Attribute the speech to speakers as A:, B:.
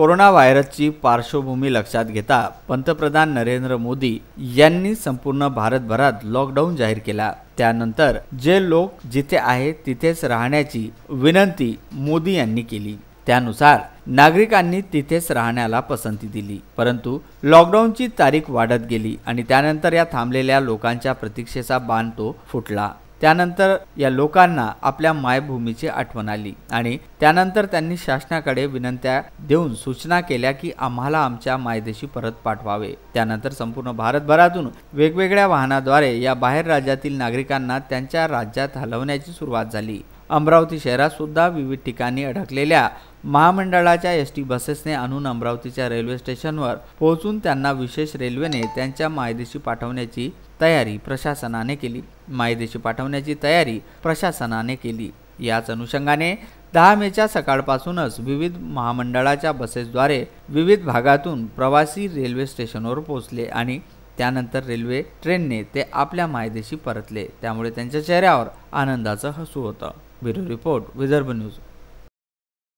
A: Corona व्हायरसची पार्श्वभूमी लक्षात घेता पंतप्रधान नरेंद्र मोदी यांनी संपूर्ण भारतभरात लॉकडाऊन जाहीर केला। त्यानंतर जे लोक जिथे आहेत तिथेच राहण्याची विनंती मोदी यांनी केली। त्यानुसार नागरिकांनी तिथेच राहण्याला पसंती दिली, परंतु लॉकडाऊनची तारीख वाढत गेली आणि त्यानंतर या थांबलेल्या लोकांच्या प्रतीक्षेचा बाण तो फुटला। त्यानंतर या लोकांना आपल्या मायभूमीची आठवण आली आणि त्यानंतर त्यांनी शासनाकडे विनंत्या देऊन सूचना केल्या की आम्हाला आमच्या मायदेशी परत पाठवावे। त्यानंतर संपूर्ण भारतभरातून वेगवेगळ्या वाहनाद्वारे या बाहेर राज्यातील नागरिकांना त्यांच्या राज्यात हलवण्याची सुरुवात झाली। अमरावती शहरात सुद्धा विविध ठिकाणी अडकलेल्या महामंडळाच्या एसटी बसेसने आणून अमरावतीच्या रेल्वे स्टेशनवर पोहोचून त्यांना विशेष रेल्वेने त्यांच्या मायदेशी पाठवण्याची तयारी प्रशासनाने केली। याच अनुषंगाने 10 मेच्या सकाळपासूनच विविध महामंडळाच्या बसेसद्वारे विविध भागातून प्रवासी रेल्वे स्टेशनवर पोहोचले आणि त्यानंतर रेल्वे ट्रेनने ते आपल्या मायदेशी परतले। त्यामुळे त्यांच्या चेहऱ्यावर आनंदाचं हसू होतं। Bureau report, Vidarbha news.